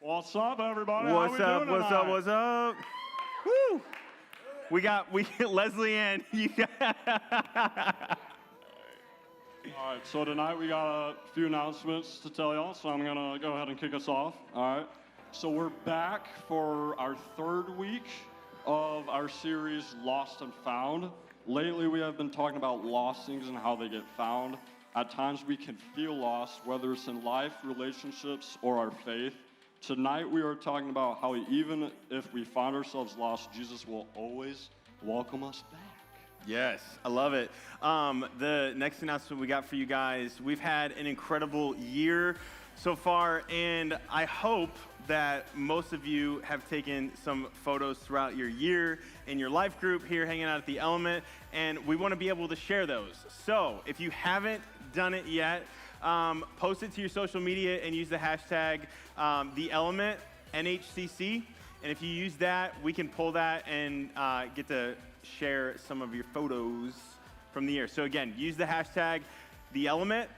What's up, everybody? What's How we up? doing What's tonight? up? What's up? Woo! We got Leslie Ann. All right, so tonight we got a few announcements to tell y'all, so I'm gonna go ahead and kick us off. All right, so we're back for our third week of our series Lost and Found. Lately, we have been talking about lost things and how they get found. At times, we can feel lost, whether it's in life, relationships, or our faith. Tonight, we are talking about how even if we find ourselves lost, Jesus will always welcome us back. Yes, I love it. The next announcement we got for you guys, we've had an incredible year so far, and I hope that most of you have taken some photos throughout your year in your life group here hanging out at the Element, and we want to be able to share those. So if you haven't done it yet, post it to your social media and use the hashtag the Element NHCC. And if you use that, we can pull that and get to share some of your photos from the year. So again, use the hashtag the Element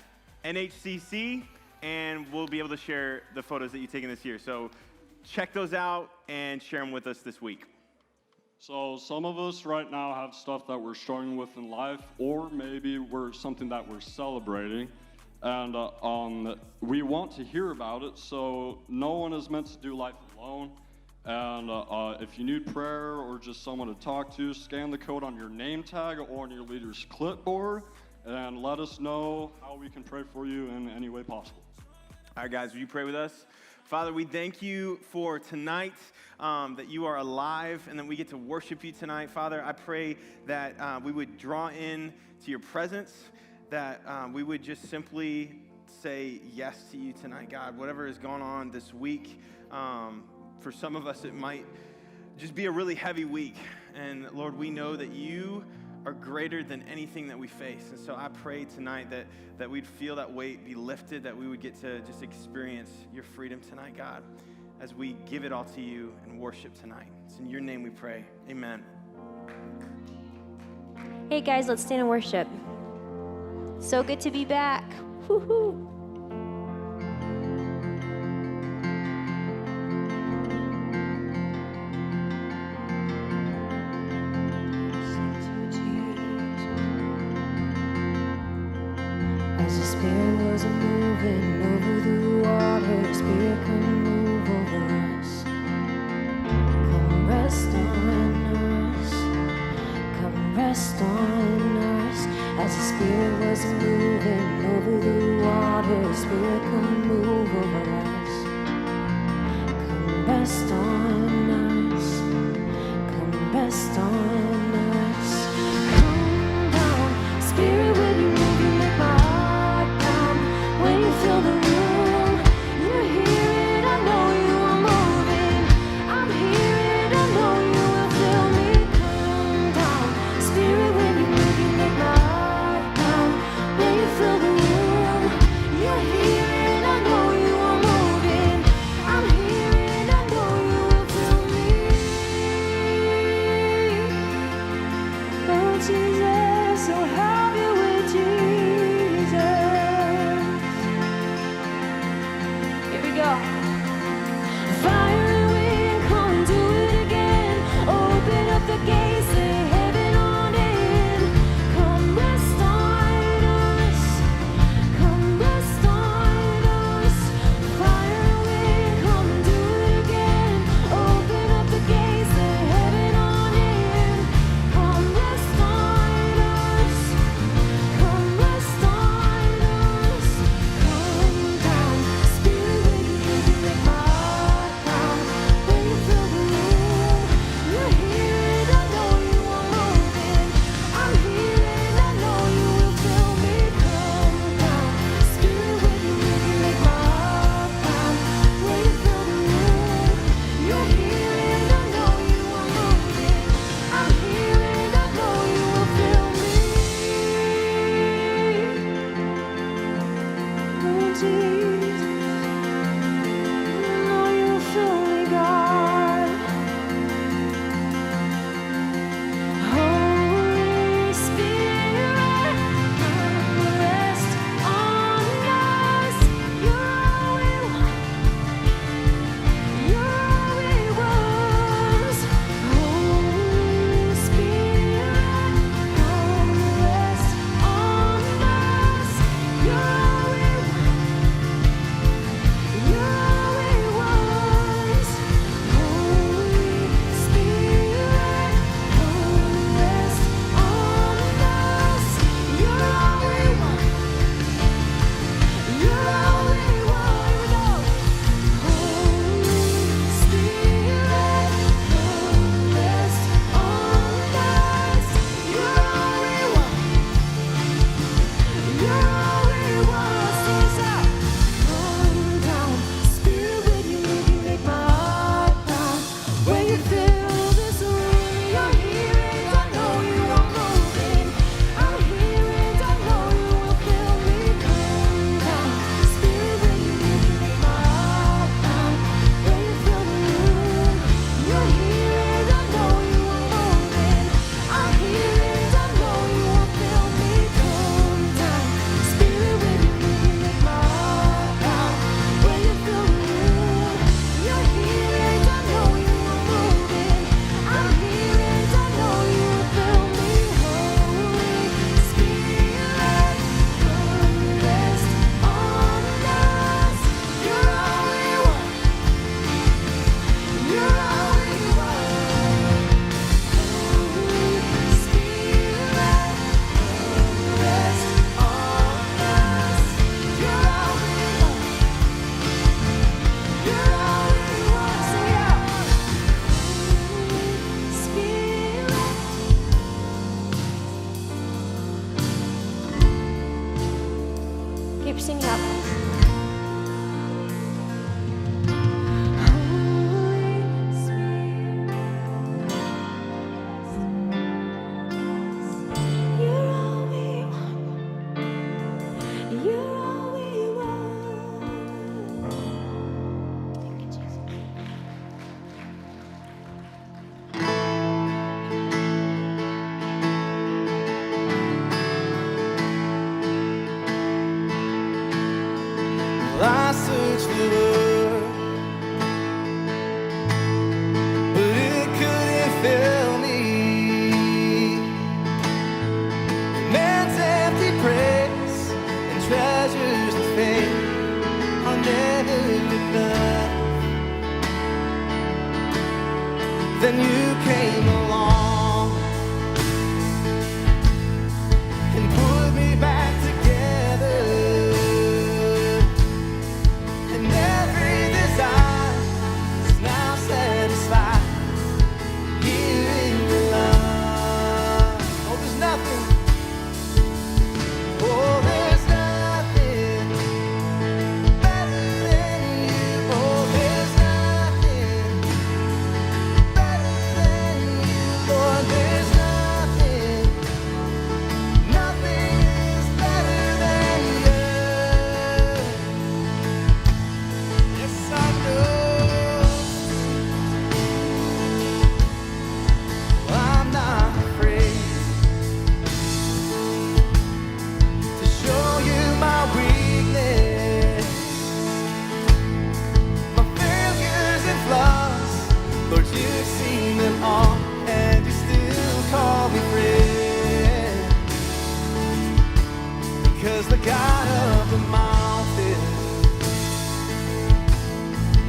NHCC, and we'll be able to share the photos that you've taken this year. So check those out and share them with us this week. So some of us right now have stuff that we're struggling with in life, or maybe we're something that we're celebrating, and we want to hear about it. So no one is meant to do life alone. And if you need prayer or just someone to talk to, scan the code on your name tag or on your leader's clipboard, and let us know how we can pray for you in any way possible. All right, guys, will you pray with us? Father, we thank you for tonight, that you are alive and that we get to worship you tonight. Father, I pray that we would draw in to your presence, that we would just simply say yes to you tonight, God. Whatever is going on this week, for some of us, it might just be a really heavy week. And Lord, we know that you are greater than anything that we face. And so I pray tonight that we'd feel that weight be lifted, that we would get to just experience your freedom tonight, God, as we give it all to you and worship tonight. It's in your name we pray. Amen. Hey guys, let's stand and worship. So good to be back. Woo-hoo. As the Spirit was moving over the water, Spirit come move over us. Come rest on us. Come rest on us. As the Spirit was moving over the water, Spirit come move over us. Come rest on us. Come rest on us. Come down, Spirit, when you move, you make my heart pound. When you fill the room, you're here and I know you are moving. I'm here and I know you will fill me. Come down, Spirit, when you move, you make my heart pound. When you fill the room, you're here and I know you are moving. I'm here and I know you will fill me. then you came along and put me back together, and every desire is now satisfied here in your love. Oh, there's nothing. Oh, there's nothing better than you. Oh, there's nothing better than you. Lord, there's nothing, nothing is better than you. Yes, I know. I'm not afraid to show you my weakness, my failures and flaws. Lord, you've seen them all, and you still call me friend. Because the God of the mountain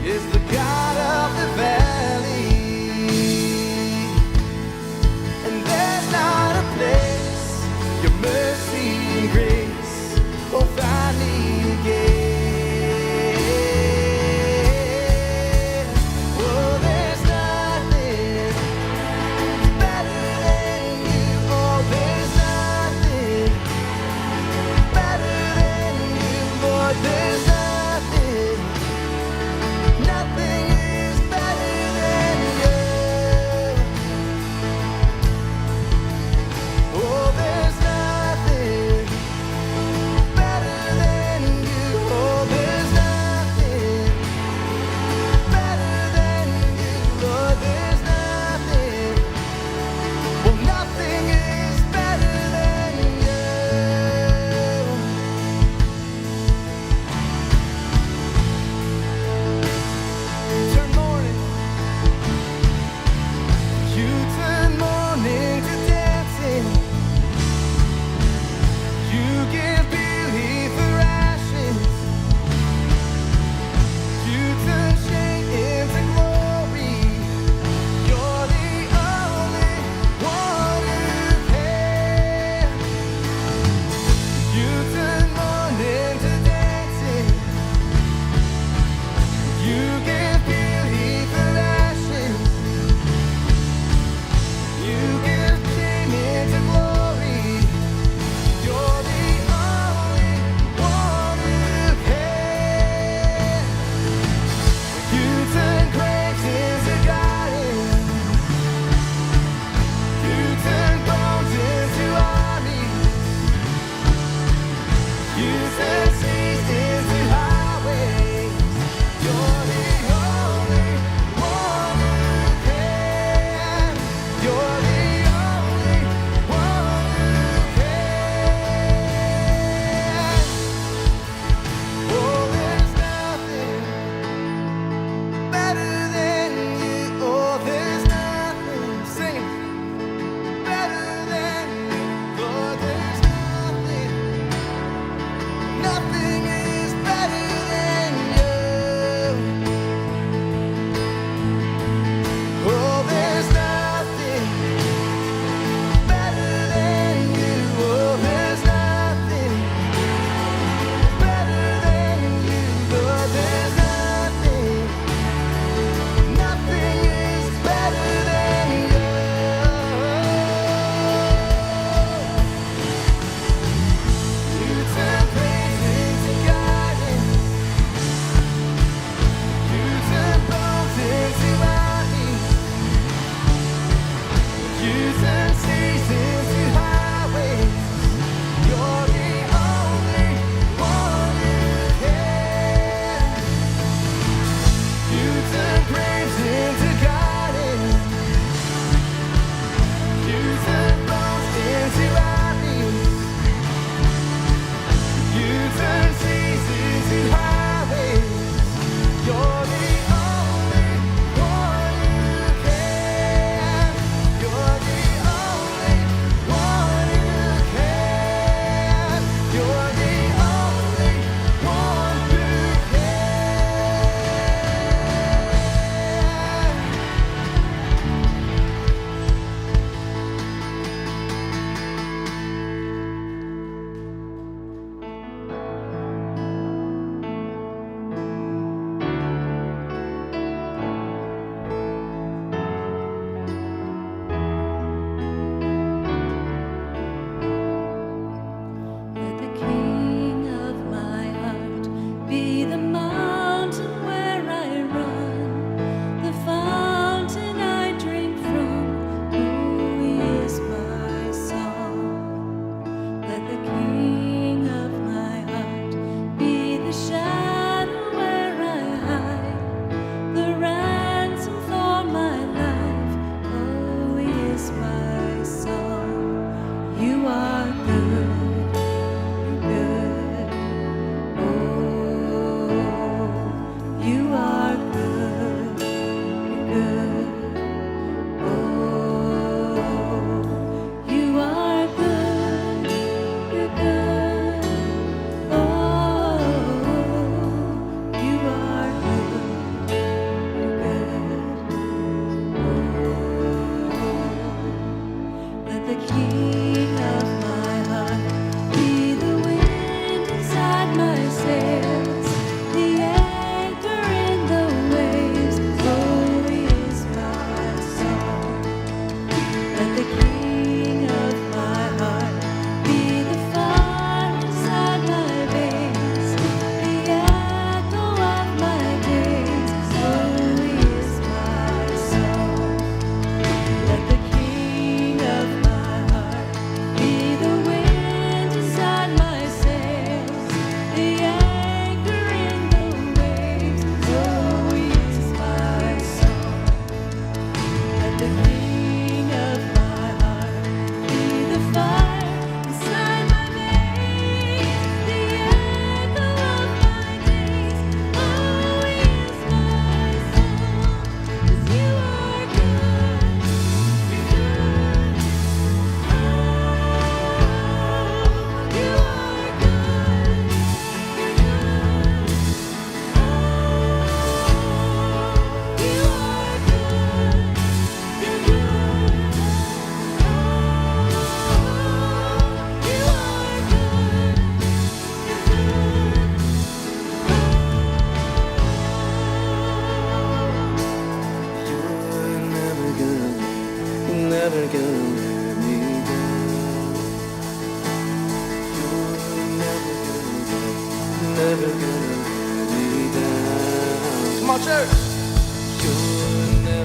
is the God of the valley, and there's not a place your mercy and grace will find me again. Oh, there's nothing better than you. Oh, there's nothing better than you.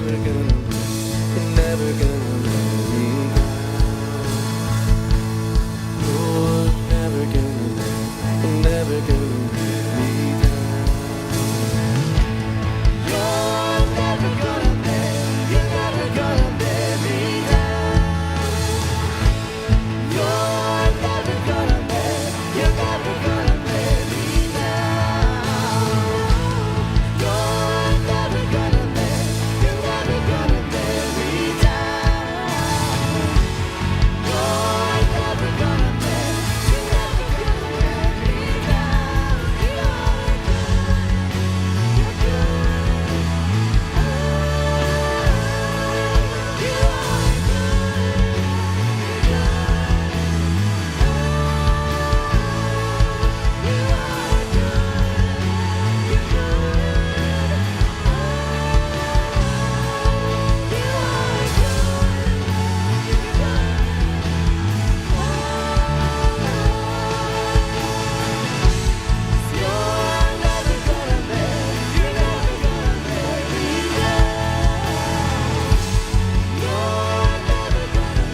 never gonna let, you're never gonna let me down. You're never gonna let, you're never gonna let me down. You're never gonna let, you're never gonna let me down. You're never gonna let, you're never gonna let me down. You're never gonna let,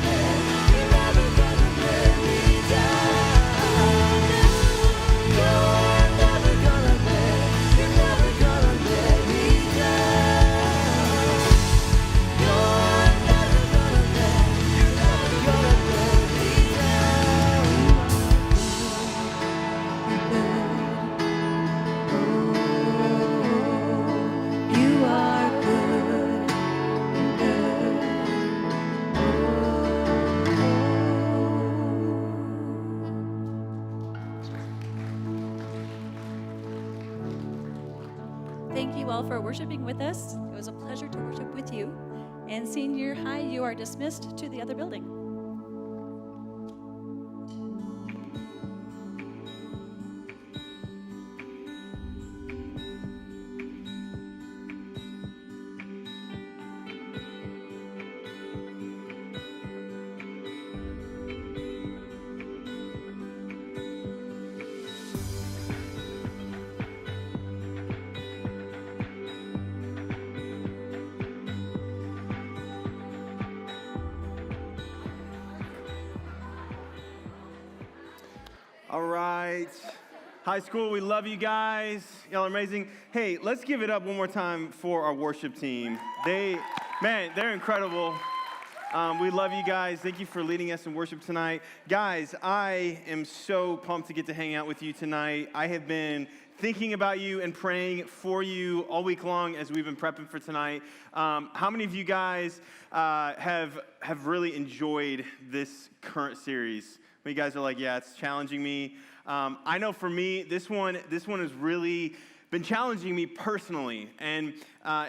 you're never gonna let me down. You're never gonna let, you're never gonna let me down. You are good, you're good. Oh, you are good, you're Thank you all for worshiping with us. It was a pleasure to worship with you. And senior high, you are dismissed to the other building. All right. High school, we love you guys. Y'all are amazing. Hey, let's give it up one more time for our worship team. They're incredible. We love you guys. Thank you for leading us in worship tonight. Guys, I am so pumped to get to hang out with you tonight. I have been thinking about you and praying for you all week long as we've been prepping for tonight. How many of you guys have really enjoyed this current series? You guys are like, yeah, it's challenging me. I know for me, this one has really been challenging me personally, and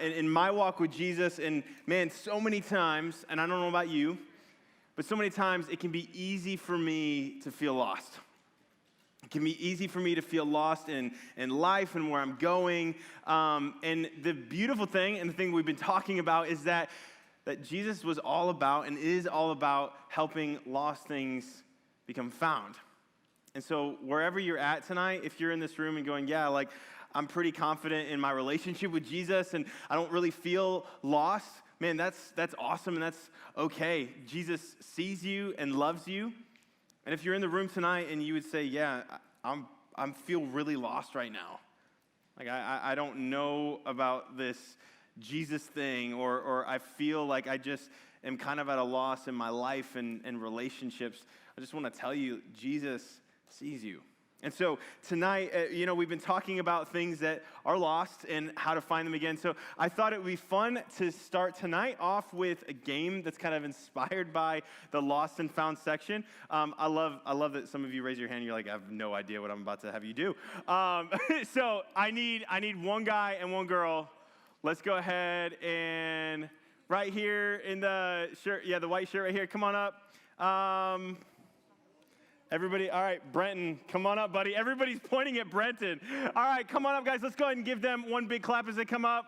in my walk with Jesus. And man, so many times, and I don't know about you, but so many times it can be easy for me to feel lost. It can be easy for me to feel lost in life and where I'm going. And the beautiful thing, and the thing we've been talking about, is that Jesus was all about and is all about helping lost things become found. And so wherever you're at tonight, if you're in this room and going, yeah, like I'm pretty confident in my relationship with Jesus and I don't really feel lost, man, that's awesome and that's okay. Jesus sees you and loves you. And if you're in the room tonight and you would say, yeah, I'm feel really lost right now. Like I don't know about this Jesus thing, or I feel like I just am kind of at a loss in my life and relationships. I just want to tell you, Jesus sees you. And so tonight, we've been talking about things that are lost and how to find them again. So I thought it would be fun to start tonight off with a game that's kind of inspired by the lost and found section. I love that some of you raise your hand. You're like, I have no idea what I'm about to have you do. So I need one guy and one girl. Let's go ahead and right here in the shirt, the white shirt right here. Come on up. Everybody, all right, Brenton, come on up, buddy. Everybody's pointing at Brenton. All right, come on up, guys. Let's go ahead and give them one big clap as they come up.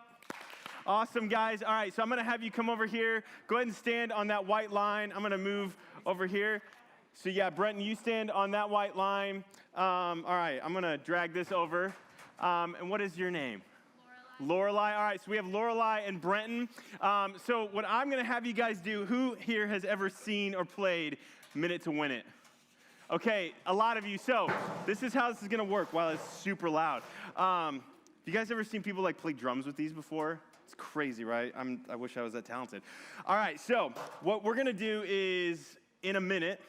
Awesome, guys. All right, so I'm going to have you come over here. Go ahead and stand on that white line. I'm going to move over here. So, yeah, Brenton, you stand on that white line. All right, I'm going to drag this over. And what is your name? Lorelai. All right, so we have Lorelai and Brenton. So what I'm going to have you guys do, who here has ever seen or played Minute to Win It? Okay, a lot of you. So this is how this is going to work while it's super loud. You guys ever seen people like play drums with these before? It's crazy, right? I wish I was that talented. All right, so what we're going to do is, in a minute,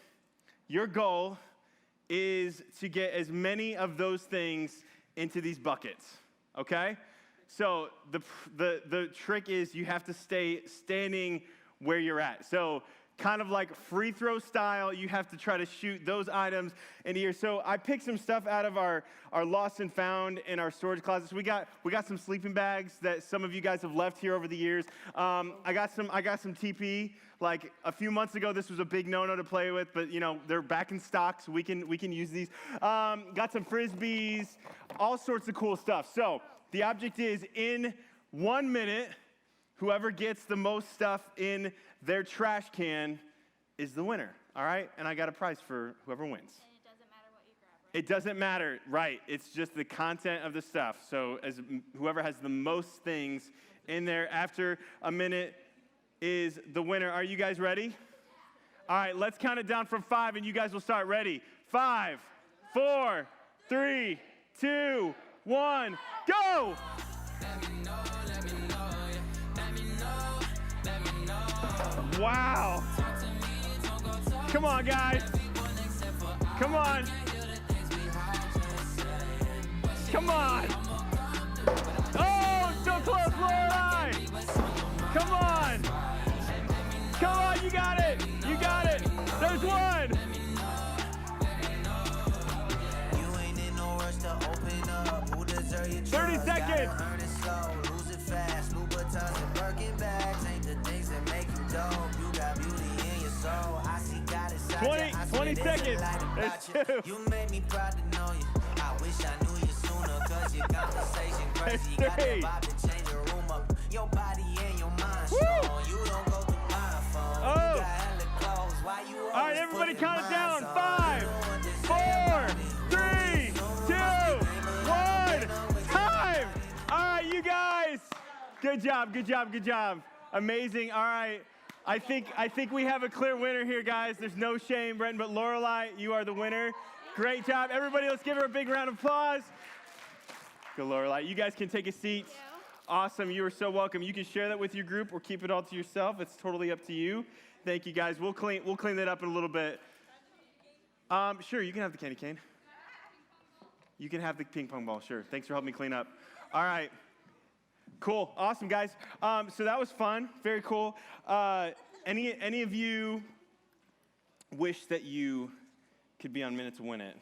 your goal is to get as many of those things into these buckets, okay? So the trick is you have to stay standing where you're at. So kind of like free throw style, you have to try to shoot those items into here. So I picked some stuff out of our lost and found in our storage closets. We got some sleeping bags that some of you guys have left here over the years. I got some TP. Like a few months ago, this was a big no-no to play with, but you know they're back in stock, so we can use these. Got some frisbees, all sorts of cool stuff. So the object is, in 1 minute, whoever gets the most stuff in their trash can is the winner, all right? And I got a prize for whoever wins. And it doesn't matter what you grab, right? It doesn't matter, right? It's just the content of the stuff. So whoever has the most things in there after a minute is the winner. Are you guys ready? All right, let's count it down from 5, and you guys will start. Ready? 5, 4, 3, 2, 1, go! Wow. Come on, guys. Come on. Come on. Oh, so close, Lorelai. Come on. Come on, you got it. You got it. There's one. You ain't in no rush to open up. Who deserve your 30 trust? seconds. Gotta earn it slow, lose it fast. Louboutins and Birkin bags ain't the things that make you dope. You got beauty in your soul. I see God inside 20 you. I 20 swear there's a seconds. light about There's you. two. You made me proud to know you. I wish I knew you sooner, cause your conversation crazy. You got that Three. vibe to change your room up. Your body and your mind strong. You don't go through my phone. Oh. You got hella clothes. Why you All right, always everybody putting count it mine down. on? 5, You don't understand 4, body. 3, 2, 1. Time. All right, you guys. Good job, good job, good job. Amazing. All right. I think we have a clear winner here, guys. There's no shame, Brenton, but Lorelai, you are the winner. Great job. Everybody, let's give her a big round of applause. Good, Lorelai. You guys can take a seat. Awesome. You are so welcome. You can share that with your group or keep it all to yourself. It's totally up to you. Thank you, guys. We'll clean that up in a little bit. Sure, you can have the candy cane. You can have the ping pong ball. Sure. Thanks for helping me clean up. All right. Cool. Awesome, guys. So that was fun. Very cool. Any of you wish that you could be on Minute to Win It?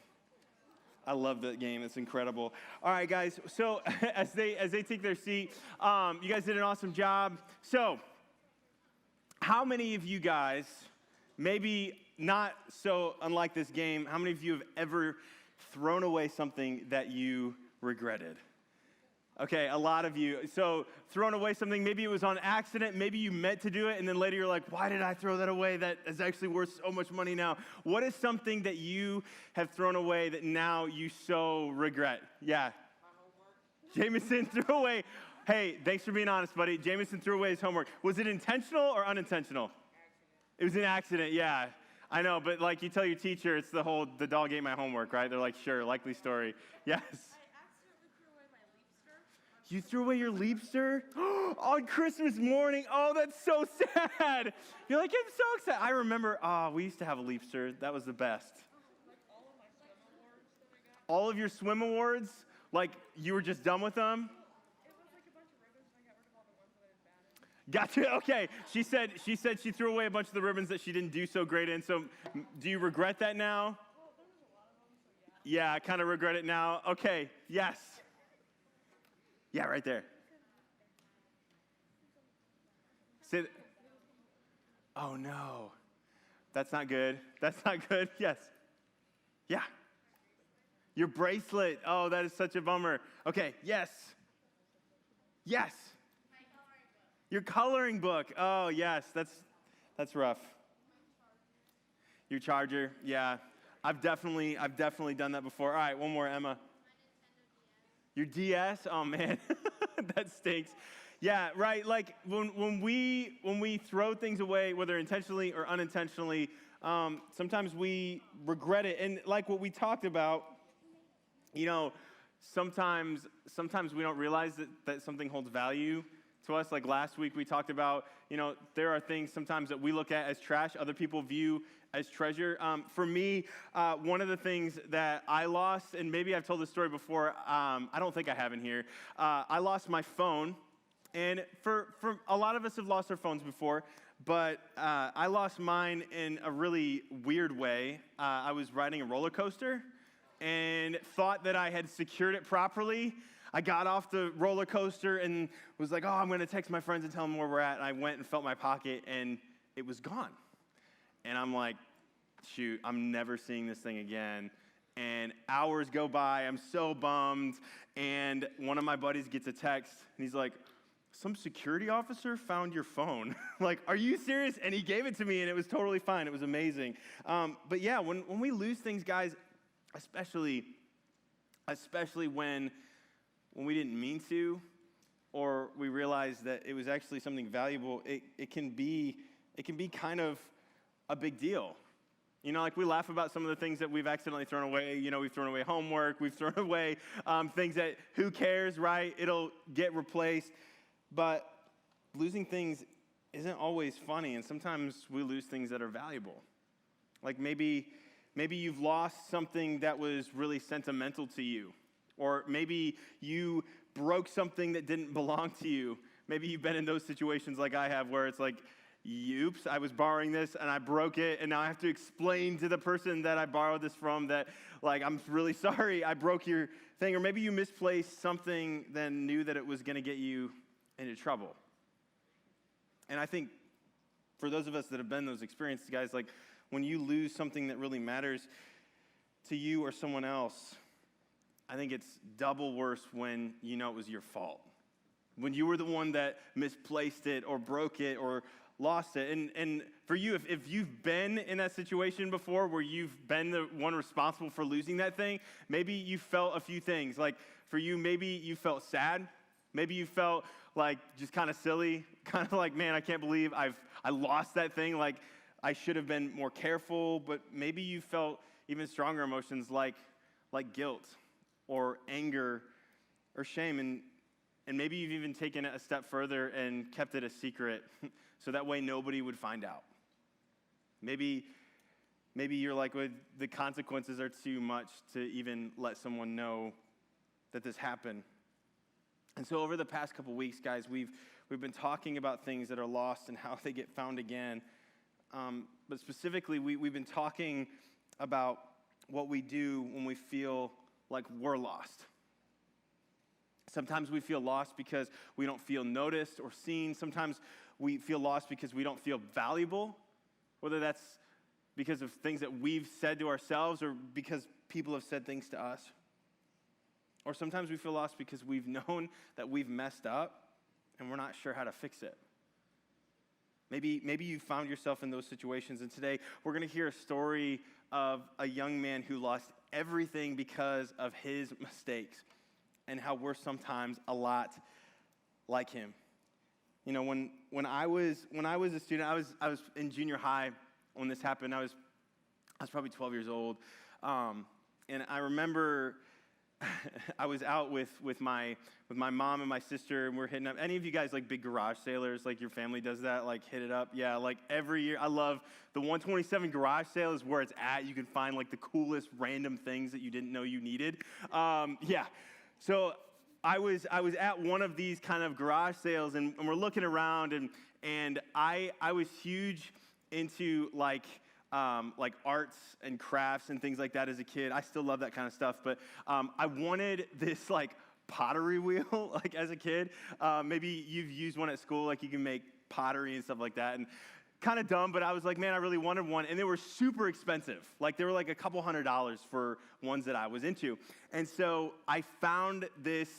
I love that game. It's incredible. All right, guys. So as they take their seat, you guys did an awesome job. So how many of you guys, maybe not so unlike this game, how many of you have ever thrown away something that you regretted? Okay, a lot of you. So thrown away something, maybe it was on accident, maybe you meant to do it, and then later you're like, why did I throw that away? That is actually worth so much money now. What is something that you have thrown away that now you so regret? Yeah. My homework. Jameson threw away. Hey, thanks for being honest, buddy. Jameson threw away his homework. Was it intentional or unintentional? Accident. It was an accident, yeah. I know, but like you tell your teacher, it's the dog ate my homework, right? They're like, sure, likely story. Yes. You threw away your Leapster on Christmas morning. Oh, that's so sad. You're like, I'm so excited. I remember, we used to have a Leapster. That was the best. Like all of my swim awards that I got. All of your swim awards? Like, you were just done with them? It was like a bunch of ribbons, and I got rid of all the ones that I did bad in. Gotcha. Okay. She said she threw away a bunch of the ribbons that she didn't do so great in. So do you regret that now? Well, there was a lot of them, so yeah. Yeah, I kind of regret it now. Okay. Yes. Yeah, right there. Say oh, no. That's not good. That's not good. Yes. Yeah. Your bracelet. Oh, that is such a bummer. Okay, yes. Yes. Your coloring book. Oh, yes. That's rough. Your charger. Yeah. I've definitely done that before. All right, one more, Emma. Your DS? Oh, man. That stinks. Yeah, right. Like when we throw things away, whether intentionally or unintentionally, sometimes we regret it. And like what we talked about, sometimes we don't realize that something holds value to us. Like last week we talked about, there are things sometimes that we look at as trash, other people view as treasure. For me, one of the things that I lost, and maybe I've told this story before, I don't think I have in here. I lost my phone. And for a lot of us have lost our phones before, but I lost mine in a really weird way. I was riding a roller coaster and thought that I had secured it properly. I got off the roller coaster and was like, I'm going to text my friends and tell them where we're at. And I went and felt my pocket, and it was gone. And I'm like, shoot, I'm never seeing this thing again. And hours go by. I'm so bummed. And one of my buddies gets a text, and he's like, some security officer found your phone. Like, are you serious? And he gave it to me, and it was totally fine. It was amazing. But yeah, when we lose things, guys, especially when we didn't mean to, or we realize that it was actually something valuable, it can be kind of a big deal. Like we laugh about some of the things that we've accidentally thrown away. We've thrown away homework. We've thrown away things that, who cares, right? It'll get replaced. But losing things isn't always funny, and sometimes we lose things that are valuable. Like maybe you've lost something that was really sentimental to you, or maybe you broke something that didn't belong to you. Maybe you've been in those situations like I have where it's like, oops, I was borrowing this and I broke it, and now I have to explain to the person that I borrowed this from that, like, I'm really sorry I broke your thing. Or maybe you misplaced something, then knew that it was going to get you into trouble. And I think for those of us that have been in those experiences, guys, like when you lose something that really matters to you or someone else, I think it's double worse when you know it was your fault. When you were the one that misplaced it or broke it or lost it. And for you, if you've been in that situation before where you've been the one responsible for losing that thing, maybe you felt a few things. Like for you, maybe you felt sad. Maybe you felt like just kind of silly, kind of like, man, I can't believe I lost that thing. Like I should have been more careful. But maybe you felt even stronger emotions like guilt or anger or shame. And maybe you've even taken it a step further and kept it a secret so that way nobody would find out. Maybe you're like, well, the consequences are too much to even let someone know that this happened. And so over the past couple weeks, guys, we've been talking about things that are lost and how they get found again. But specifically, we've been talking about what we do when we feel like we're lost. Sometimes we feel lost because we don't feel noticed or seen. Sometimes we feel lost because we don't feel valuable, whether that's because of things that we've said to ourselves or because people have said things to us. Or sometimes we feel lost because we've known that we've messed up and we're not sure how to fix it. Maybe you found yourself in those situations, and today we're going to hear a story of a young man who lost everything because of his mistakes and how we're sometimes a lot like him. When I was a student, I was in junior high when this happened. I was probably 12 years old, and I remember I was out with my mom and my sister, and we're hitting up. Any of you guys like big garage sailors? Like your family does that? Like hit it up? Yeah, like every year. I love the 127 garage sale is where it's at. You can find like the coolest random things that you didn't know you needed. Yeah. So I was at one of these kind of garage sales, and we're looking around, and I was huge into like arts and crafts and things like that as a kid. I still love that kind of stuff, but I wanted this like pottery wheel like as a kid. Maybe you've used one at school, like you can make pottery and stuff like that, and kind of dumb, but I was like, man, I really wanted one, and they were super expensive. Like they were like a couple $100s for ones that I was into. And so I found this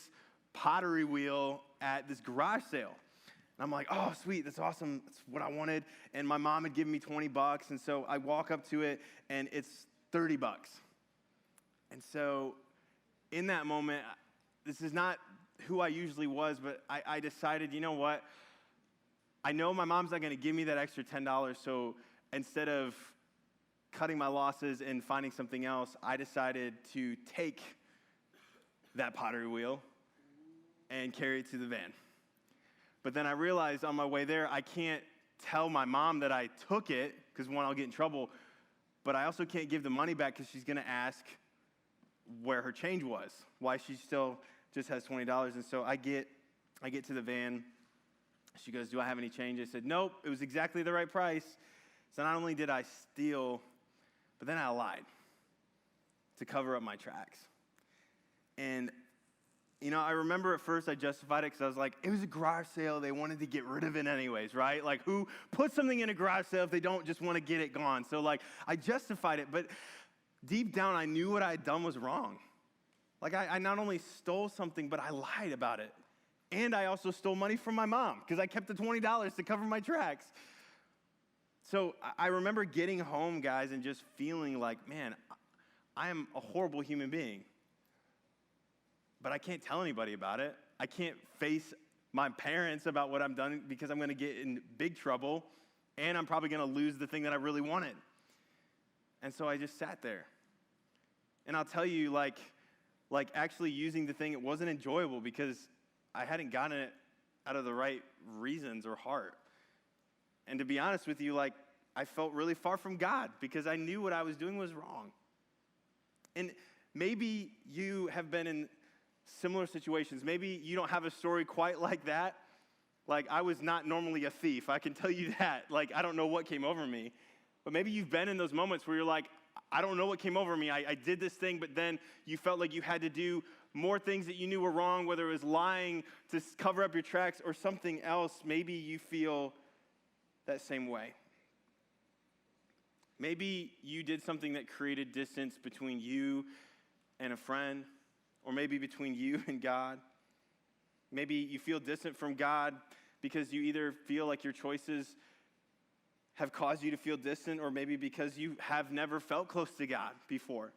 pottery wheel at this garage sale. And I'm like, oh, sweet, that's awesome. That's what I wanted. And my mom had given me $20, and so I walk up to it, and it's $30. And so in that moment, this is not who I usually was, but I decided, you know what? I know my mom's not going to give me that extra $10, so instead of cutting my losses and finding something else, I decided to take that pottery wheel and carry it to the van. But then I realized on my way there, I can't tell my mom that I took it, because one, I'll get in trouble, but I also can't give the money back because she's going to ask where her change was, why she still just has $20. And so I get to the van. She goes, do I have any change? I said, nope, it was exactly the right price. So not only did I steal, but then I lied to cover up my tracks. And, I remember at first I justified it because I was like, it was a garage sale. They wanted to get rid of it anyways, right? Like, who puts something in a garage sale if they don't just want to get it gone? So, I justified it, but deep down, I knew what I had done was wrong. I not only stole something, but I lied about it. And I also stole money from my mom because I kept the $20 to cover my tracks. So I remember getting home, guys, and just feeling like, man, I am a horrible human being. But I can't tell anybody about it. I can't face my parents about what I've done because I'm going to get in big trouble, and I'm probably going to lose the thing that I really wanted. And so I just sat there. And I'll tell you, actually using the thing, it wasn't enjoyable because I hadn't gotten it out of the right reasons or heart. And to be honest with you, I felt really far from God because I knew what I was doing was wrong. And maybe you have been in similar situations. Maybe you don't have a story quite like that. I was not normally a thief. I can tell you that. I don't know what came over me. But maybe you've been in those moments where you're like, I don't know what came over me. I did this thing, but then you felt like you had to do more things that you knew were wrong, whether it was lying to cover up your tracks or something else. Maybe you feel that same way. Maybe you did something that created distance between you and a friend, or maybe between you and God. Maybe you feel distant from God because you either feel like your choices have caused you to feel distant, or maybe because you have never felt close to God before.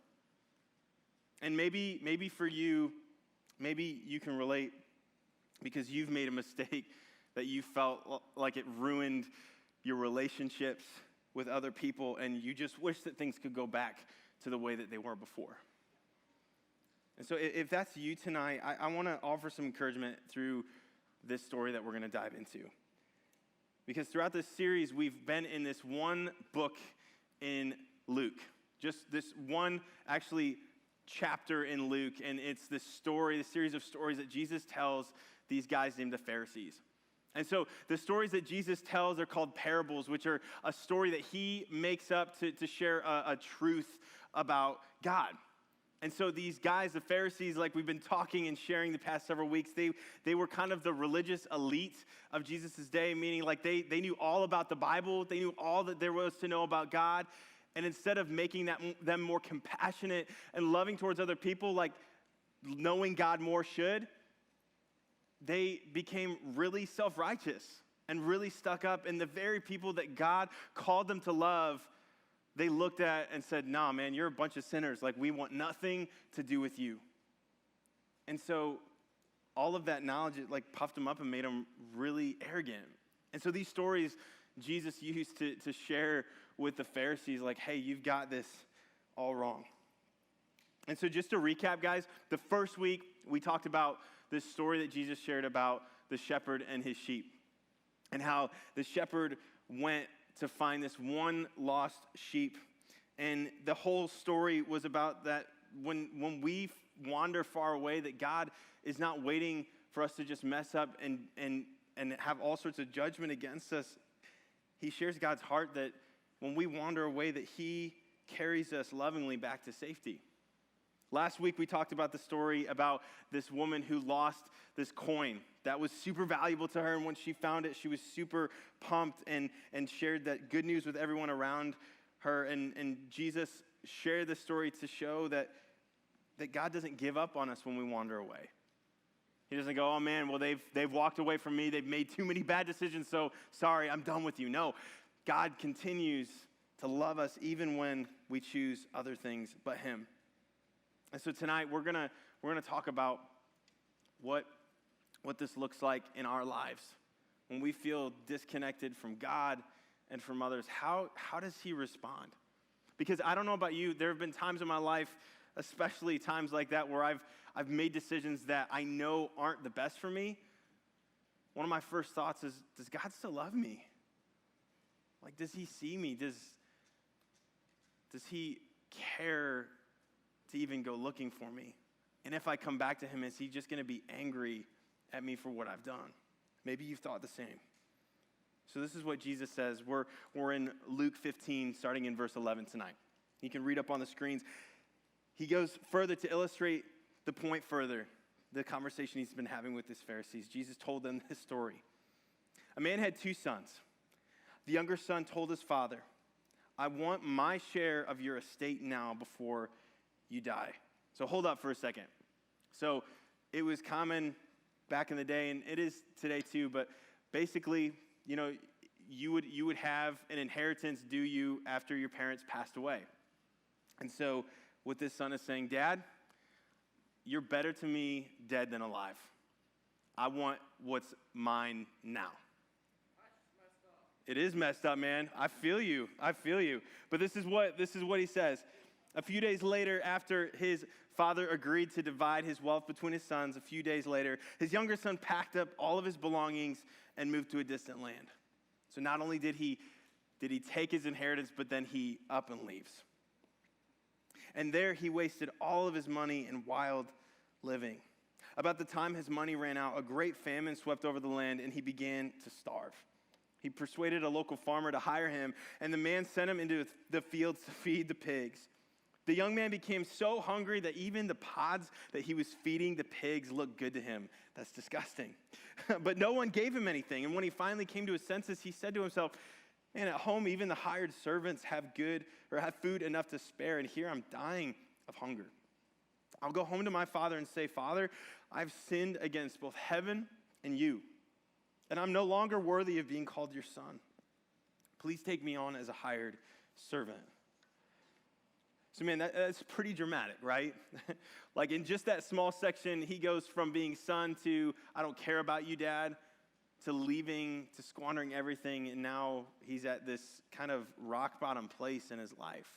And maybe for you, maybe you can relate because you've made a mistake that you felt like it ruined your relationships with other people, and you just wish that things could go back to the way that they were before. And so if that's you tonight, I want to offer some encouragement through this story that we're going to dive into. Because throughout this series, we've been in this one book in Luke. Just this one, actually, chapter in Luke. And it's this story, the series of stories that Jesus tells these guys named the Pharisees. And so the stories that Jesus tells are called parables, which are a story that he makes up to share a truth about God. And so these guys, the Pharisees, like we've been talking and sharing the past several weeks, they were kind of the religious elite of Jesus' day, meaning they knew all about the Bible. They knew all that there was to know about God. And instead of making them more compassionate and loving towards other people, like knowing God more should, they became really self-righteous and really stuck up. And the very people that God called them to love, they looked at and said, nah, man, you're a bunch of sinners. We want nothing to do with you. And so all of that knowledge, it puffed them up and made them really arrogant. And so these stories Jesus used to share with the Pharisees, hey, you've got this all wrong. And so just to recap, guys, the first week we talked about this story that Jesus shared about the shepherd and his sheep, and how the shepherd went to find this one lost sheep. And the whole story was about that when we wander far away, that God is not waiting for us to just mess up and have all sorts of judgment against us. He shares God's heart that when we wander away, that he carries us lovingly back to safety. Last week, we talked about the story about this woman who lost this coin that was super valuable to her. And when she found it, she was super pumped and shared that good news with everyone around her. And Jesus shared the story to show that God doesn't give up on us when we wander away. He doesn't go, oh man, well, they've walked away from me. They've made too many bad decisions, so sorry, I'm done with you. No, God continues to love us even when we choose other things but him. And so tonight we're gonna talk about what what this looks like in our lives. When we feel disconnected from God and from others, how does he respond? Because I don't know about you, there have been times in my life, especially times like that, where I've made decisions that I know aren't the best for me. One of my first thoughts is, does God still love me? Like, does he see me? Does he care to even go looking for me? And if I come back to him, is he just going to be angry at me for what I've done? Maybe you've thought the same. So this is what Jesus says. We're in Luke 15, starting in verse 11 tonight. You can read up on the screens. He goes further to illustrate the point further, the conversation he's been having with his Pharisees. Jesus told them this story. A man had 2 sons. The younger son told his father, I want my share of your estate now before you die. So hold up for a second. So it was common back in the day, and it is today too, but basically, you know, you would have an inheritance due you after your parents passed away. And so what this son is saying, Dad, you're better to me dead than alive. I want what's mine now. It is messed up, man. I feel you. But this is what he says. A few days later, after his father agreed to divide his wealth between his sons, a few days later, his younger son packed up all of his belongings and moved to a distant land. So not only did he take his inheritance, but then he up and leaves. And there he wasted all of his money in wild living. About the time his money ran out, a great famine swept over the land, and he began to starve. He persuaded a local farmer to hire him, and the man sent him into the fields to feed the pigs. The young man became so hungry that even the pods that he was feeding the pigs looked good to him. That's disgusting. But no one gave him anything. And when he finally came to his senses, he said to himself, man, at home, even the hired servants have food enough to spare, and here I'm dying of hunger. I'll go home to my father and say, Father, I've sinned against both heaven and you, and I'm no longer worthy of being called your son. Please take me on as a hired servant. So, man, that's pretty dramatic, right? Like, in just that small section, he goes from being son to, I don't care about you, Dad, to leaving, to squandering everything, and now he's at this kind of rock bottom place in his life.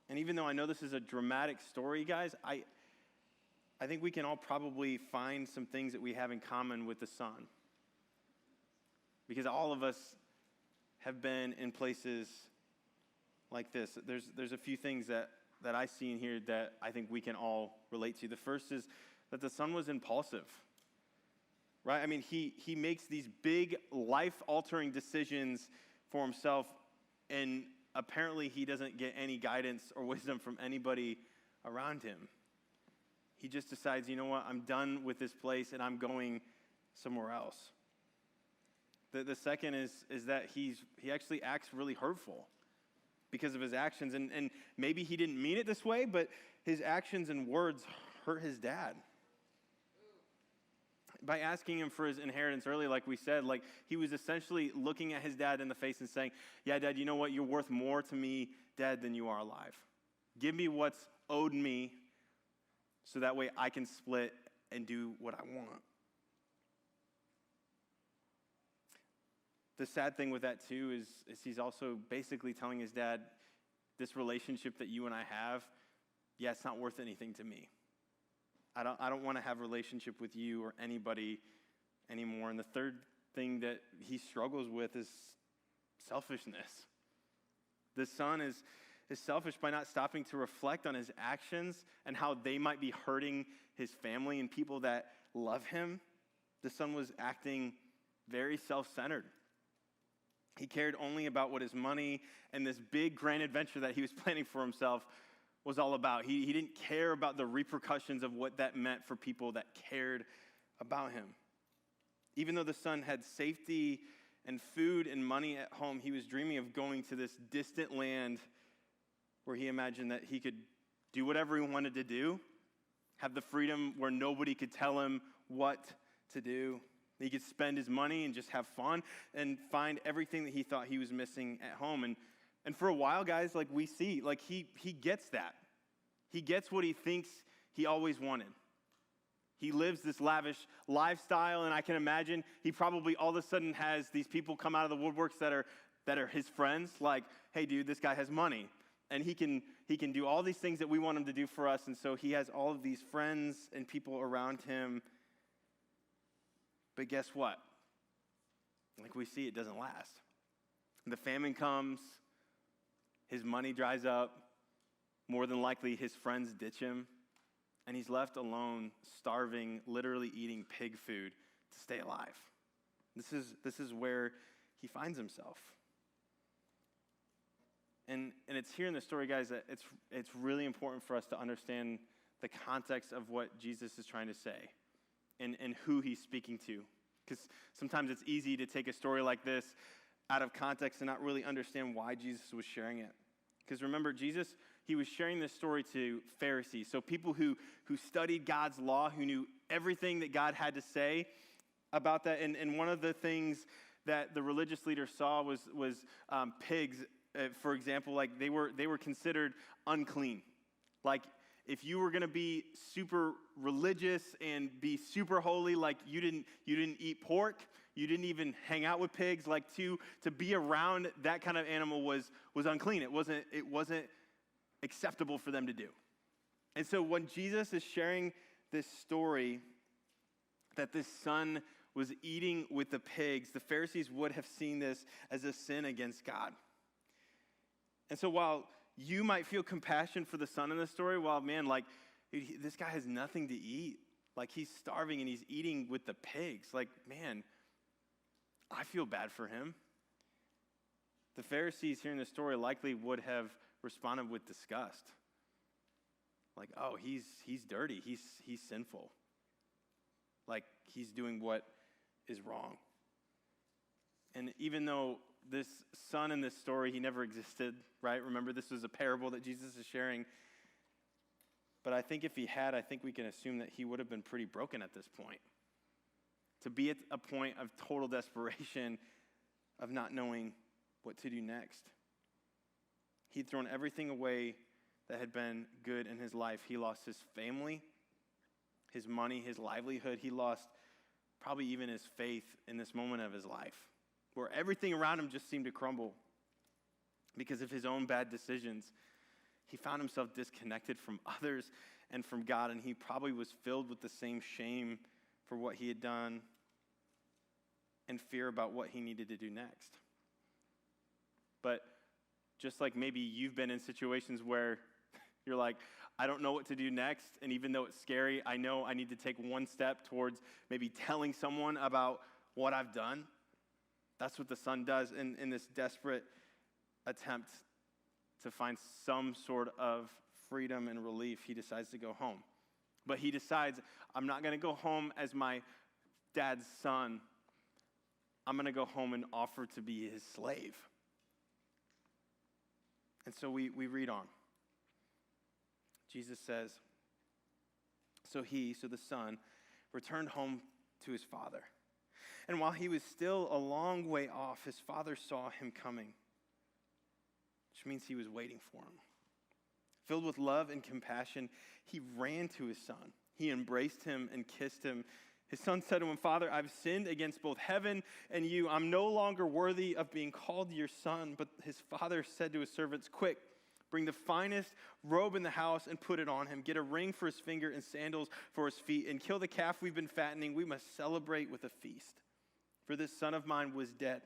And even though I know this is a dramatic story, guys, I think we can all probably find some things that we have in common with the son. Because all of us have been in places like this. There's a few things that I see in here that I think we can all relate to. The first is that the son was impulsive, right? I mean, he makes these big life-altering decisions for himself, and apparently he doesn't get any guidance or wisdom from anybody around him. He just decides, you know what, I'm done with this place and I'm going somewhere else. The second is that he actually acts really hurtful because of his actions. And maybe he didn't mean it this way, but his actions and words hurt his dad. By asking him for his inheritance early, like we said, like he was essentially looking at his dad in the face and saying, yeah, Dad, you know what? You're worth more to me, dead, than you are alive. Give me what's owed me so that way I can split and do what I want. The sad thing with that, too, is he's also basically telling his dad, this relationship that you and I have, yeah, it's not worth anything to me. I don't want to have a relationship with you or anybody anymore. And the third thing that he struggles with is selfishness. The son is selfish by not stopping to reflect on his actions and how they might be hurting his family and people that love him. The son was acting very self-centered. He cared only about what his money and this big grand adventure that he was planning for himself was all about. He didn't care about the repercussions of what that meant for people that cared about him. Even though the son had safety and food and money at home, he was dreaming of going to this distant land where he imagined that he could do whatever he wanted to do, have the freedom where nobody could tell him what to do. He could spend his money and just have fun and find everything that he thought he was missing at home. And for a while, guys, like we see, like he gets that. He gets what he thinks he always wanted. He lives this lavish lifestyle, and I can imagine he probably all of a sudden has these people come out of the woodworks that are his friends, like, hey, dude, this guy has money, and he can do all these things that we want him to do for us, and so he has all of these friends and people around him. But guess what? Like we see, it doesn't last. The famine comes, his money dries up, more than likely his friends ditch him, and he's left alone, starving, literally eating pig food to stay alive. This is where he finds himself. And it's here in the story, guys, that it's really important for us to understand the context of what Jesus is trying to say and who he's speaking to. Because sometimes it's easy to take a story like this out of context and not really understand why Jesus was sharing it. Because remember, Jesus, he was sharing this story to Pharisees, so people who studied God's law, who knew everything that God had to say about that. And one of the things that the religious leaders saw was pigs, for example, like they were considered unclean. Like if you were going to be super religious and be super holy, like you didn't eat pork, you didn't even hang out with pigs. Like to be around that kind of animal was unclean. It wasn't acceptable for them to do. And so when Jesus is sharing this story that this son was eating with the pigs, the Pharisees would have seen this as a sin against God. And so while you might feel compassion for the son in the story, well, man, like, this guy has nothing to eat. Like, he's starving and he's eating with the pigs. Like, man, I feel bad for him. The Pharisees hearing the story likely would have responded with disgust. Like, oh, he's dirty. He's sinful. Like, he's doing what is wrong. And even though this son in this story, he never existed, right? Remember, this was a parable that Jesus is sharing. But I think if he had, I think we can assume that he would have been pretty broken at this point. To be at a point of total desperation, of not knowing what to do next. He'd thrown everything away that had been good in his life. He lost his family, his money, his livelihood. He lost probably even his faith in this moment of his life, where everything around him just seemed to crumble because of his own bad decisions. He found himself disconnected from others and from God, and he probably was filled with the same shame for what he had done and fear about what he needed to do next. But just like maybe you've been in situations where you're like, I don't know what to do next, and even though it's scary, I know I need to take one step towards maybe telling someone about what I've done. That's what the son does in this desperate attempt to find some sort of freedom and relief. He decides to go home. But he decides, I'm not going to go home as my dad's son. I'm going to go home and offer to be his slave. And so we read on. Jesus says, so the son, returned home to his father. And while he was still a long way off, his father saw him coming, which means he was waiting for him. Filled with love and compassion, he ran to his son. He embraced him and kissed him. His son said to him, Father, I've sinned against both heaven and you. I'm no longer worthy of being called your son. But his father said to his servants, quick, bring the finest robe in the house and put it on him. Get a ring for his finger and sandals for his feet, and kill the calf we've been fattening. We must celebrate with a feast. For this son of mine was dead,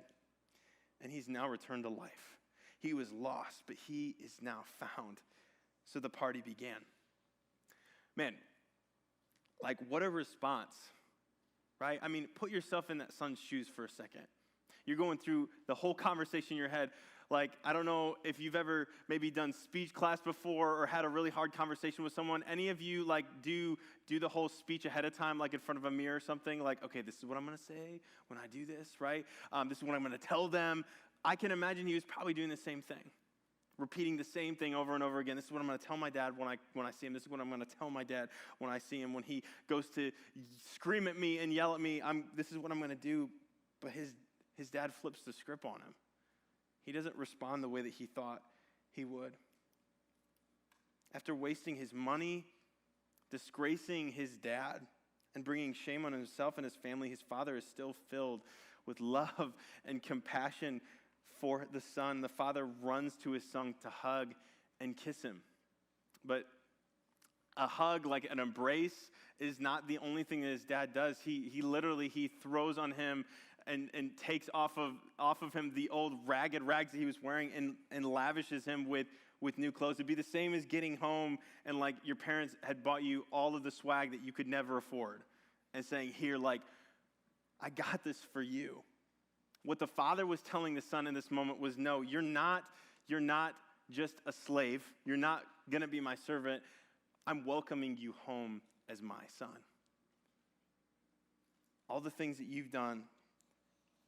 and he's now returned to life. He was lost, but he is now found. So the party began. Man, like what a response, right? I mean, put yourself in that son's shoes for a second. You're going through the whole conversation in your head. Like, I don't know if you've ever maybe done speech class before or had a really hard conversation with someone. Any of you like do the whole speech ahead of time, like in front of a mirror or something? Like, okay, this is what I'm going to say when I do this, right? This is what I'm going to tell them. I can imagine he was probably doing the same thing, repeating the same thing over and over again. This is what I'm going to tell my dad when I see him. This is what I'm going to tell my dad when I see him. When he goes to scream at me and yell at me, this is what I'm going to do. But his dad flips the script on him. He doesn't respond the way that he thought he would. After wasting his money, disgracing his dad, and bringing shame on himself and his family, his father is still filled with love and compassion for the son. The father runs to his son to hug and kiss him. But a hug, like an embrace, is not the only thing that his dad does. He literally throws on him and takes off of him the old ragged rags that he was wearing and lavishes him with new clothes. It'd be the same as getting home and like your parents had bought you all of the swag that you could never afford and saying, here, like, I got this for you. What the father was telling the son in this moment was, no, you're not just a slave. You're not going to be my servant. I'm welcoming you home as my son. All the things that you've done,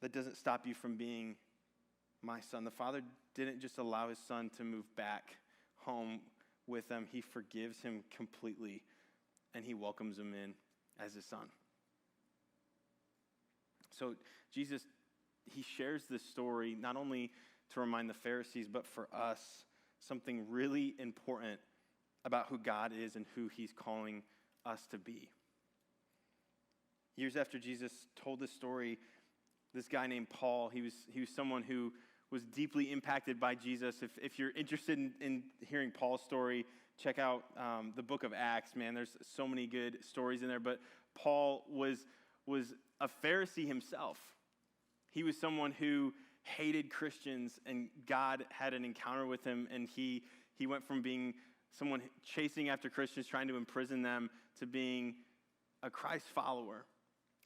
that doesn't stop you from being my son. The father didn't just allow his son to move back home with them. He forgives him completely, and he welcomes him in as his son. So Jesus, he shares this story not only to remind the Pharisees, but for us, something really important about who God is and who he's calling us to be. Years after Jesus told this story, this guy named Paul, he was someone who was deeply impacted by Jesus. If you're interested in hearing Paul's story, check out the book of Acts, man. There's so many good stories in there. But Paul was a Pharisee himself. He was someone who hated Christians, and God had an encounter with him, and he went from being someone chasing after Christians, trying to imprison them, to being a Christ follower.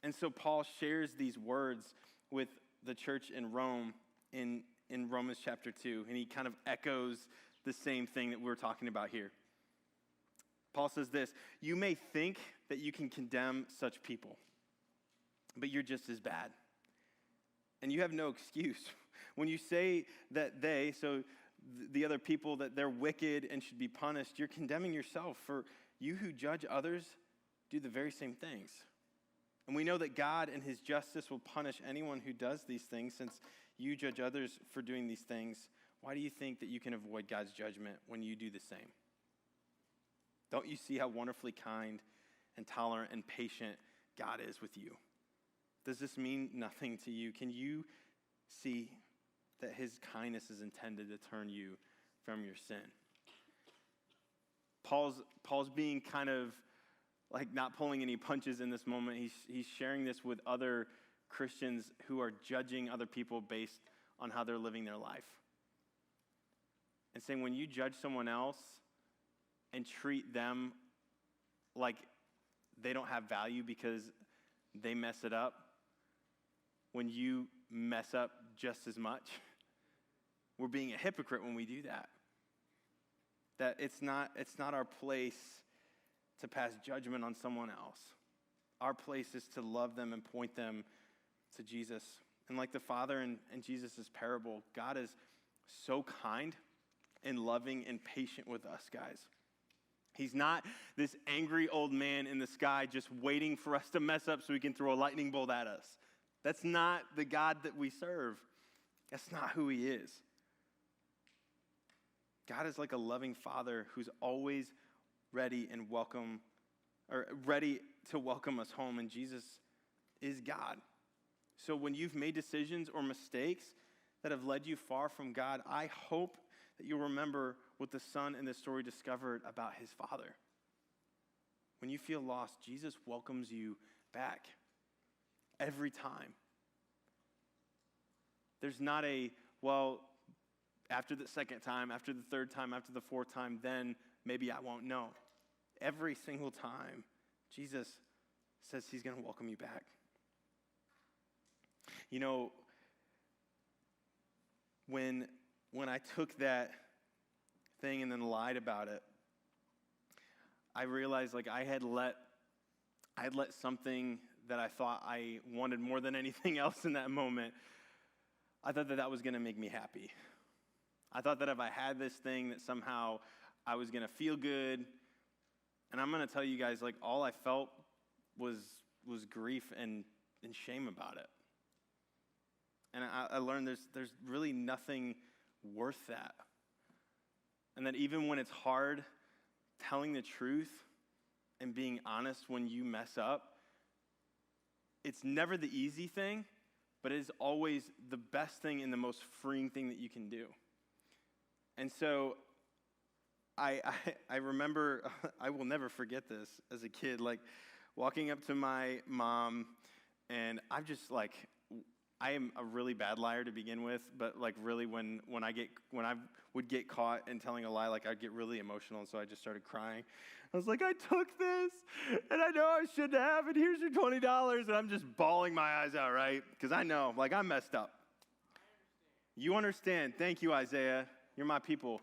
And so Paul shares these words with the church in Rome in Romans chapter 2, and he kind of echoes the same thing that we're talking about here. Paul says this: you may think that you can condemn such people, but you're just as bad. And you have no excuse. When you say that the other people, that they're wicked and should be punished, you're condemning yourself, for you who judge others do the very same things. And we know that God in his justice will punish anyone who does these things. Since you judge others for doing these things, why do you think that you can avoid God's judgment when you do the same? Don't you see how wonderfully kind and tolerant and patient God is with you? Does this mean nothing to you? Can you see that his kindness is intended to turn you from your sin? Paul's being kind of like not pulling any punches in this moment. He's sharing this with other Christians who are judging other people based on how they're living their life. And saying, when you judge someone else and treat them like they don't have value because they mess it up, when you mess up just as much, we're being a hypocrite when we do that. That it's not our place to pass judgment on someone else. Our place is to love them and point them to Jesus. And like the father in Jesus' parable, God is so kind and loving and patient with us, guys. He's not this angry old man in the sky just waiting for us to mess up so he can throw a lightning bolt at us. That's not the God that we serve. That's not who he is. God is like a loving father who's always ready to welcome us home, and Jesus is God. So when you've made decisions or mistakes that have led you far from God, I hope that you'll remember what the son in this story discovered about his father. When you feel lost, Jesus welcomes you back every time. There's not after the second time, after the third time, after the fourth time, then maybe I won't know. Every single time, Jesus says he's going to welcome you back. You know, when I took that thing and then lied about it, I realized like I had let something that I thought I wanted more than anything else in that moment, I thought that was going to make me happy. I thought that if I had this thing that somehow I was going to feel good. And I'm going to tell you guys, like, all I felt was grief and shame about it. And I learned there's really nothing worth that. And that even when it's hard, telling the truth and being honest when you mess up it's never the easy thing, but it is always the best thing and the most freeing thing that you can do. And so I remember, I will never forget this as a kid, like walking up to my mom, and I'm just like, I am a really bad liar to begin with, but like really when I would get caught in telling a lie, like I'd get really emotional, and so I just started crying. I was like, I took this, and I know I shouldn't have, and here's your $20, and I'm just bawling my eyes out, right? Because I know, like I'm messed up. You understand. Thank you, Isaiah. You're my people.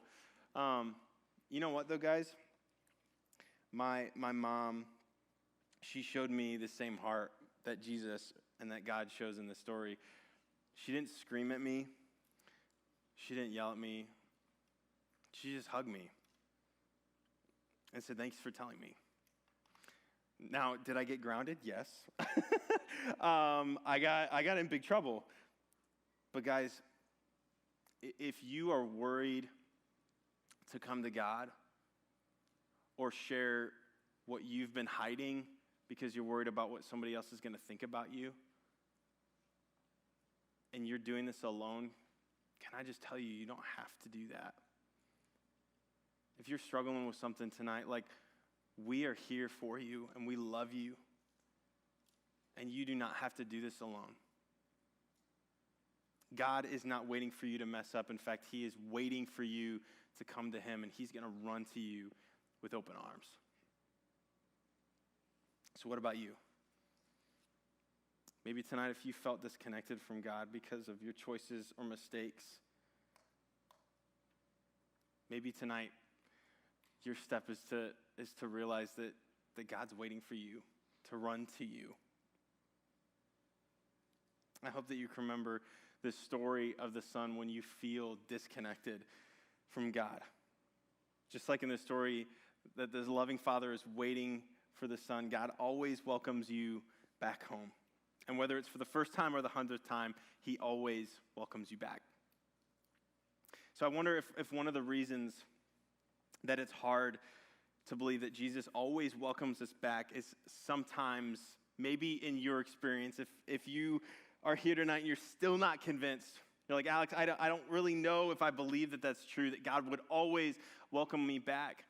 You know what though, guys? My mom, she showed me the same heart that Jesus and that God shows in the story. She didn't scream at me. She didn't yell at me. She just hugged me and said, thanks for telling me. Now, did I get grounded? Yes. I got in big trouble. But guys, if you are worried to come to God or share what you've been hiding because you're worried about what somebody else is going to think about you, and you're doing this alone, can I just tell you, you don't have to do that. If you're struggling with something tonight, like, we are here for you, and we love you, and you do not have to do this alone. God is not waiting for you to mess up. In fact, he is waiting for you to come to him, and he's going to run to you with open arms. So what about you? Maybe tonight, if you felt disconnected from God because of your choices or mistakes, maybe tonight your step is to realize that God's waiting for you, to run to you. I hope that you can remember the story of the son when you feel disconnected from God. Just like in the story that this loving father is waiting for the son, God always welcomes you back home. And whether it's for the first time or the 100th time, he always welcomes you back. So I wonder if one of the reasons that it's hard to believe that Jesus always welcomes us back is sometimes, maybe in your experience, if you are here tonight and you're still not convinced, you're like, Alex, I don't really know if I believe that that's true, that God would always welcome me back.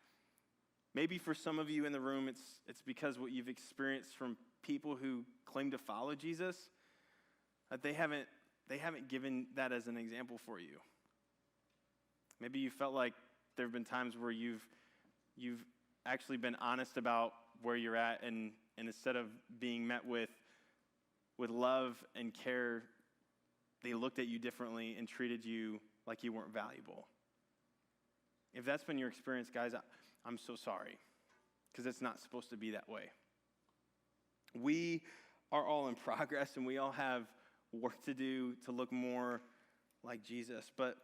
Maybe for some of you in the room, it's because what you've experienced from people who claim to follow Jesus, that they haven't given that as an example for you. Maybe you felt like there have been times where you've actually been honest about where you're at, and instead of being met with love and care, they looked at you differently and treated you like you weren't valuable. If that's been your experience, guys, I'm so sorry, because it's not supposed to be that way. We are all in progress, and we all have work to do to look more like Jesus. But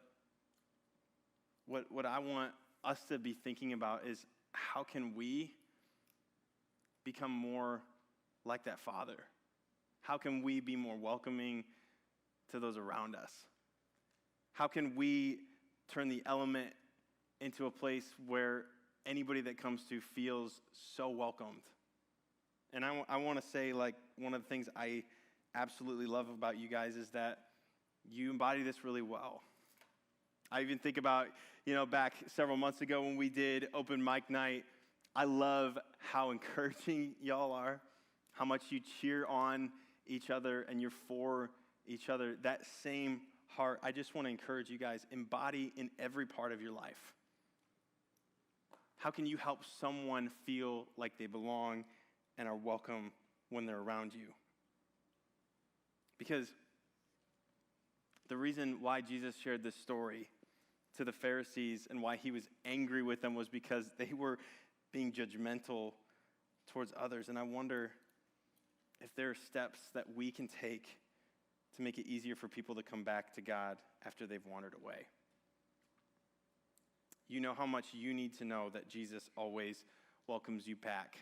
what I want us to be thinking about is, how can we become more like that Father? How can we be more welcoming to those around us? How can we turn the element into a place where anybody that comes to feels so welcomed? And I want to say, like, one of the things I absolutely love about you guys is that you embody this really well. I even think about, back several months ago when we did open mic night, I love how encouraging y'all are, how much you cheer on each other and you're for each other. That same heart, I just want to encourage you guys, embody in every part of your life. How can you help someone feel like they belong and are welcome when they're around you? Because the reason why Jesus shared this story to the Pharisees and why he was angry with them was because they were being judgmental towards others. And I wonder if there are steps that we can take to make it easier for people to come back to God after they've wandered away. You know how much you need to know that Jesus always welcomes you back.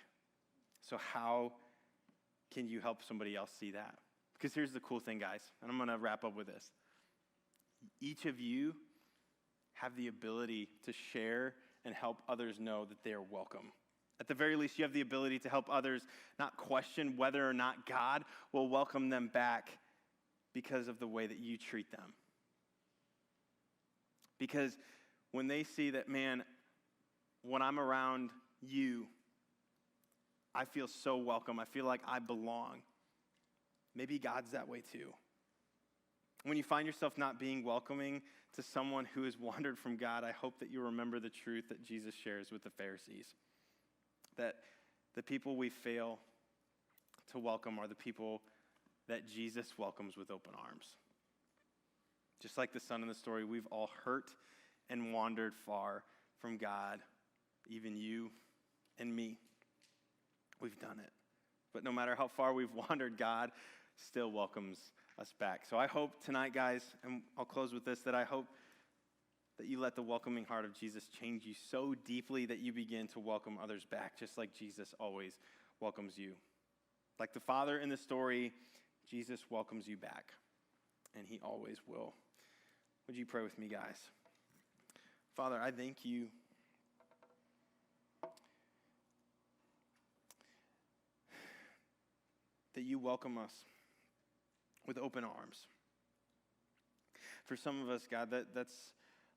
So how can you help somebody else see that? Because here's the cool thing, guys, and I'm going to wrap up with this. Each of you have the ability to share and help others know that they are welcome At the very least, you have the ability to help others not question whether or not God will welcome them back because of the way that you treat them. Because when they see that, man, when I'm around you, I feel so welcome. I feel like I belong. Maybe God's that way too. When you find yourself not being welcoming to someone who has wandered from God, I hope that you remember the truth that Jesus shares with the Pharisees. That the people we fail to welcome are the people that Jesus welcomes with open arms. Just like the son in the story, we've all hurt and wandered far from God, even you and me. We've done it. But no matter how far we've wandered, God still welcomes us back. So I hope tonight, guys, and I'll close with this, that I hope that you let the welcoming heart of Jesus change you so deeply that you begin to welcome others back, just like Jesus always welcomes you. Like the father in the story, Jesus welcomes you back, and he always will. Would you pray with me, guys? Father, I thank you that you welcome us with open arms. For some of us, God, that's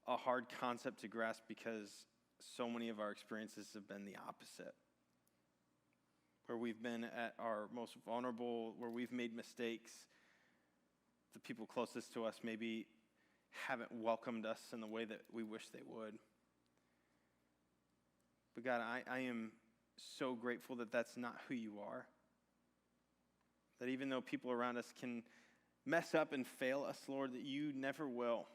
a hard concept to grasp because so many of our experiences have been the opposite. Where we've been at our most vulnerable, where we've made mistakes, the people closest to us maybe haven't welcomed us in the way that we wish they would. But God, I am so grateful that that's not who you are. That even though people around us can mess up and fail us, Lord, that you never will.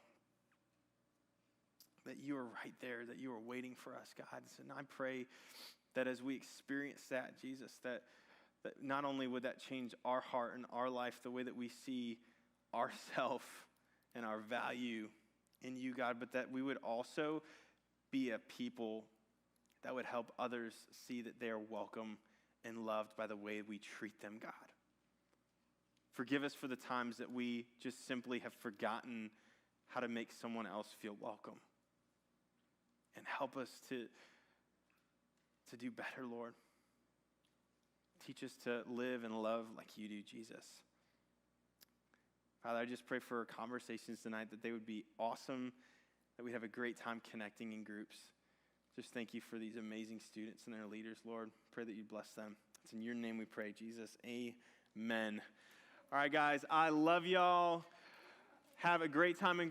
That you are right there, that you are waiting for us, God. And I pray that as we experience that, Jesus, that not only would that change our heart and our life, the way that we see ourselves and our value in you, God, but that we would also be a people that would help others see that they are welcome and loved by the way we treat them, God. Forgive us for the times that we just simply have forgotten how to make someone else feel welcome. And help us to do better, Lord. Teach us to live and love like you do, Jesus. Father, I just pray for our conversations tonight, that they would be awesome, that we'd have a great time connecting in groups. Just thank you for these amazing students and their leaders, Lord. Pray that you bless them. It's in your name we pray, Jesus. Amen. All right, guys, I love y'all. Have a great time in